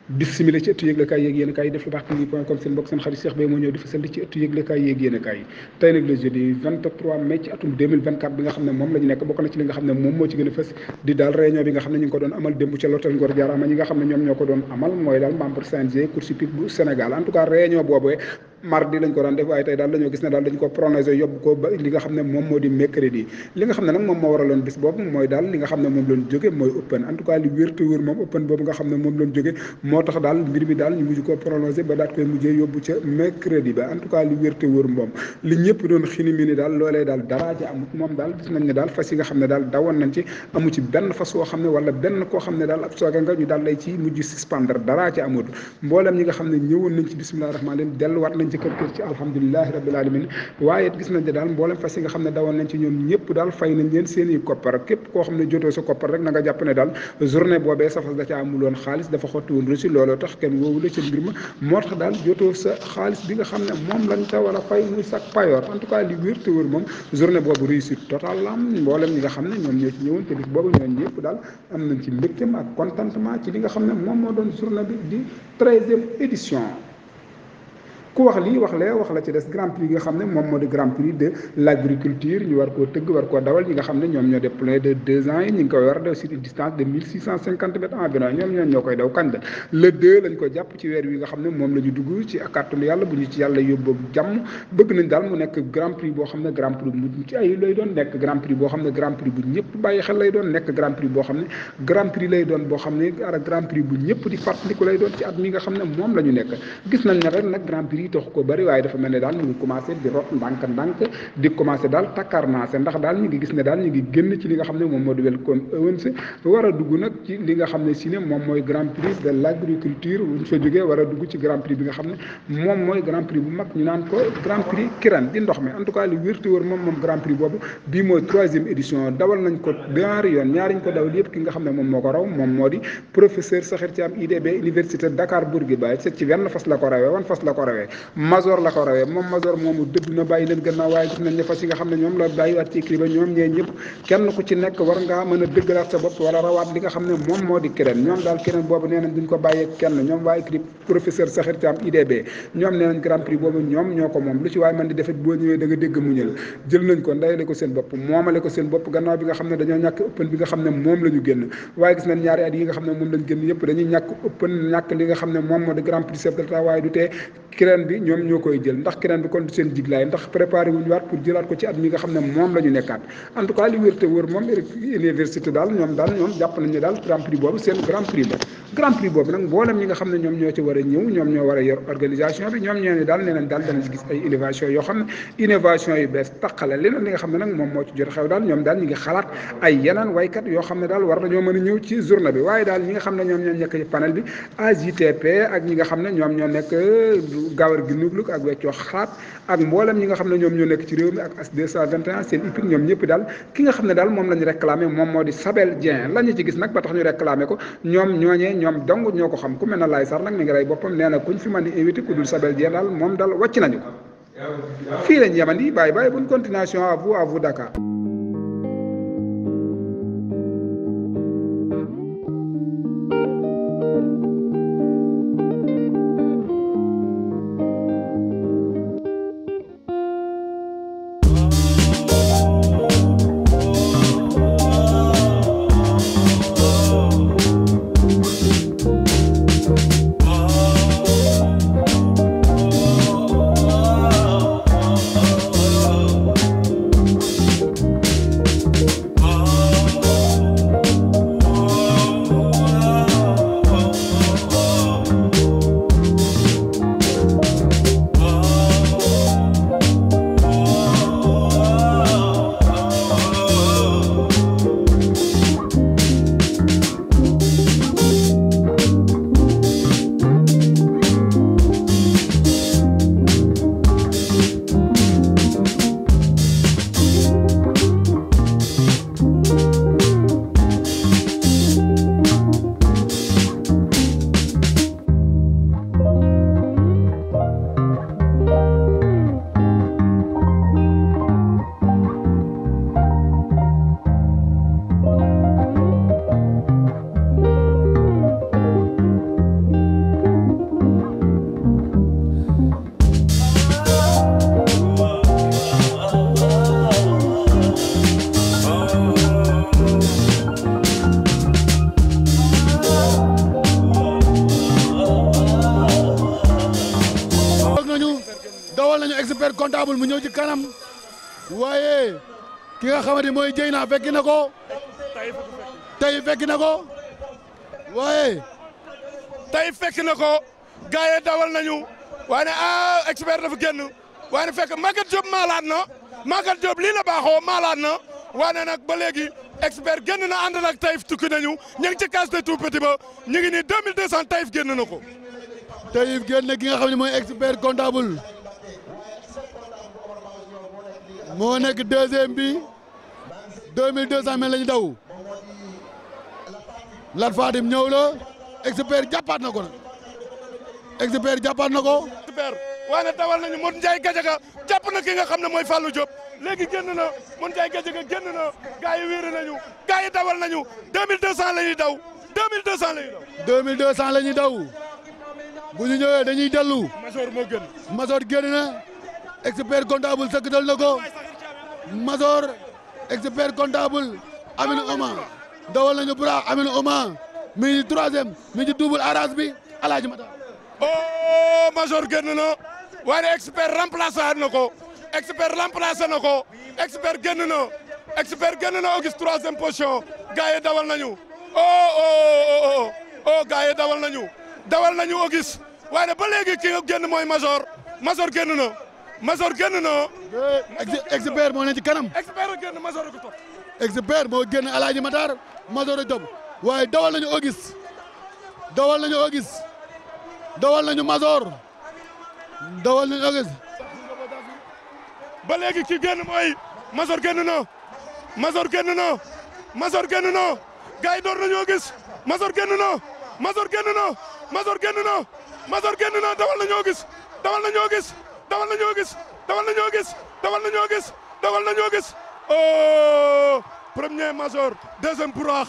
bismillah ci ëttu yëglekaay yéeg yéen a kaay yi def lu baax TV.com seen mbokk seen xarit Cheikh Beye moo ñëw di fa sandi ci ëttu yëglekaay yéeg yéen a kaay yi tey nag le jeudi 23 mai ci atum 2024 bi nga xam ne moom la ñu nekk bokk na ci li nga xam ne moom moo ci gën a fës di daal réunion bi nga xam ne ñu ngi ko doon amal démb ca l'hôtel Ngor Diarama ñi nga xam ne ñoom ñoo ko doon amal mooy daal membre CNG course hippique bu Sénégal en tout cas réunion boobee mardi lañ ko daan def waaye tey daal dañoo gis ne daal dañ ko prolongé yóbbu ko ba li nga xam ne moom moo di mercredi li nga xam ne nag moom moo waraloon bis boobu mooy daal li nga xam ne moom lañ jóge mooy open en tout cas li wér te wér moom open boobu nga xam ne moom lañ jóge moo tax daal mbir mi daal ñu mujj ko prolongé ba daat koy mujjee yóbbu ca mercredi ba en tout cas li wér te wér moom li ñëpp doon xini mi ni daal loolee daal daraa ci amut moom daal gis nañ ne daal fas yi nga xam ne daal dawoon nañ ci amu ci benn fas woo xam ne wala benn koo xam ne daal ab sooga nga ñu daal lay ci mujj suspendre daraa ci amut mboolem ñi nga xam ne ñëwoon nañ ci bismillahi rahmaani rahim delluwaat nañ ci kër ci alhamdulilahi rabbil alamin waaye gis nañ ne daal mboolem fas yi nga xam ne dawoon nañ ci ñoom ñëpp daal fay nañ leen seen i koppar képp koo xam ne jotoo sa koppar rek na nga jàpp ne daal journée boobee sa fas da ca amuloon xaalis dafa xotti woon reçu looloo tax kenn woowu la ca mbir ma moo tax daal jotoo sa xaalis bi nga xam ne moom lañ ta war a fay muy sac payoor en tout cas li wér te wér moom journée boobu réussite totale la am mboolem ñi nga xam ne ñoom ñoo ci ñëwoon te bis boobu ñoom ñëpp daal am nañ ci mbégteem ak contentement ci li nga xam ne moom moo doon journée bi di 13e édition ku wax lii wax lee wax la ci des grand prix nga xam ne moom moo di grand prix de l' agriculture ñu war koo tëgg war koo dawal ñi nga xam ne ñoom ñoo def plein de 2 ans yi ñu ngi koy war a daw sur une distance de 1650 mètres environ ñoom ñoo koy daw kañ la le 2 lañ ko jàpp ci weer wi nga xam ne moom la ñu dugg ci kàttanu yàlla bu ñu ci yàlla yóbbu jàmm bëgg nañ daal mu nekk grand prix boo xam ne grand prix bu ci ay lay doon nekk grand prix boo xam ne grand prix bu ñëpp bàyyi xel lay doon nekk grand prix boo xam ne grand prix lay doon boo xam ne grand prix bu ñëpp di fàttaliku lay doon ci at mi nga xam ne moom la ñu nekk gis nañ ne rek nag grand prix taxu ko bëri waaye dafa mel ne daal ñu ngi commencé di rot ndànk di commencé daal takkarnaase ndax daal ñu ngi gis ne daal ñu ngi génn ci li nga xam ne moom moo di Welcome Awards war a dugg nag ci li nga xam ne si ne moom mooy grand prix de l' agriculture bu ñu fa jógee war a dugg ci grand prix bi nga xam ne moom mooy grand prix bu mag ñu naan ko grand prix Kirène di ndox mi en tout cas li wér te wér moom grand prix boobu bii mooy 3e édition dawal nañ ko ñaari yoon ñaari ñu ko dawal yëpp ki nga xam ne moom moo ko raw moom moo di professeur Sakhir Thiam IDB université Dakar Bourguiba ci wenn fas la ko rawee wan fas la ko rawee major la ko rawee moom major moomu dëdd na bàyyi leen gannaaw waaye gis nañ ne fas yi nga xam ne ñoom la bàyyiwaat ci écrit ba ñoom ñee ñëpp kenn ku ci nekk war ngaa mën a dëggalaat sa bopp wala rawaat li nga xam ne moom moo di Kirène ñoom daal Kirène boobu nee nañ duñ ko bàyyee kenn ñoom waa écrit professeur Sakhir Thiam IDB ñoom nee nañ grand prix boobu ñoom ñoo ko moom lu ci waaye man di defet boo ñëwee da nga dégg muñal jël nañ ko ndayale ko seen bopp moomale ko seen bopp gannaaw bi nga xam ne dañoo ñàkk ëppan bi nga xam ne moom la ñu génn waaye gis nañ ñaari at yi nga xam ne moom lañ génn yëpp dañuy ñàkk ëppan ñàkk li nga xam ne moom moo di grand prix chef de l'État waaye du tee Kirène bi ñoom ñoo koy jël ndax Kirène bi kon seen jiglaay ndax préparé wuñu waat pour jëlaat ko ci at mi nga xam ne moom la ñu nekkaat en tout cas li wér te wër moom université daal ñoom jàpp nañ ne daal grand prix boobu seen grand prix la grand prix boobu nag mboolem ñi nga xam ne ñoom ñoo ci war a ñëw ñoom ñoo war a yor organisation bi ñoom ñoo ne daal nee nañ daal danañ gis ay innovation yoo xam ne innovation yu bees taqale leneen li nga xam ne nag moom moo ci jot xew daal ñoom daal ñi ngi xalaat ay yeneen waykat yoo xam ne daal war nañoo mën a ñëw ci journée bi waaye daal ñi nga xam ne ñoom ñoo nekk ci panel bi AJTP ak ñi nga xam ne ñoom ñoo nekk gawar gi nugluk ak weccoo xalaat ak mboolem ñi nga xam ne ñoom ñoo nekk ci réew mi ak AS221 seen IPIC ñoom ñëpp daal ki nga xam ne daal moom la ñu réclamé moom moo di Sabel Dieng la ñu ci gis nag ba tax ñu réclamé ko ñoom ñooñee ñoom dong ñoo ko xam ku mel na Laye Sarr nag mi ngi rey boppam nee na kuñ fi mën di invité ku dul Sabel Dieng daal moom daal wàcc nañu ko fii lañ yemandi bàyyi bonne continuation à vous Dakar. comptable mu ñëw ci kanam waaye ki nga xamante mooy Dieyna fekki na ko tey fekki na ko waaye tey fekk na ko gars yi dawal nañu waaye ne expert dafa génn waaye ne fekk Maguette Diop maalaat na Maguette Diop lii la baaxoo maalaat na waaye nag ba léegi expert génn na ànd nag Taïf tukki nañu ñu ngi ci case de tout petit ba ñu ngi nii 2200 Taïf génn na ko. Taïf génn na ki nga xam ne mooy expert comptable moo nekk deuxième bi 2200 mel lañu daw Lat Fatim ñëw la expert jàppaat na ko nag expert jàppaat na ko. expert waaye nag dawal nañu Modou Ndiaye Gadiaga jàpp na ki nga xam ne mooy Fallou Diop léegi génn na Modou Ndiaye Gadiaga génn na gars yi wéeru nañu gars yi dawal nañu 2200 la ñuy daw 2200 la ñuy daw. 2200 la ñuy daw bu ñu ñëwee dañuy dellu. Major moo gën. Major génn na expert comptable sëkkatal na ko Major expert comptable Aminou Oma dawal nañu bra Aminou Oma mi ngi troisième mi ngi double arras bi Alaaji Mata. oh Major génn na waaye expert remplacé na ko expert remplacé na ko expert génn na expert génn na Auguste troisième position gars yi dawal nañu gars yi dawal nañu Auguste waaye ba léegi ki nga génn mooy Major génn na Major génn na. expert moo ne ci kanam. expert a génn Major a ko topp. expert moo génn Alaaji Matar Major a topp waaye dawal nañu Auguste dawal nañu Auguste dawal nañu Major dawal nañu Auguste. ba léegi ki génn mooy Major génn na Major génn na Major génn na gars yi door nañu Auguste Major génn na Major génn na Major génn na Major génn na dawal nañu Auguste dawal nañu Auguste dawal nañu Auguste dawal nañu Auguste dawal nañu Auguste dawal nañu Auguste oh premier Major deuxième Bouraax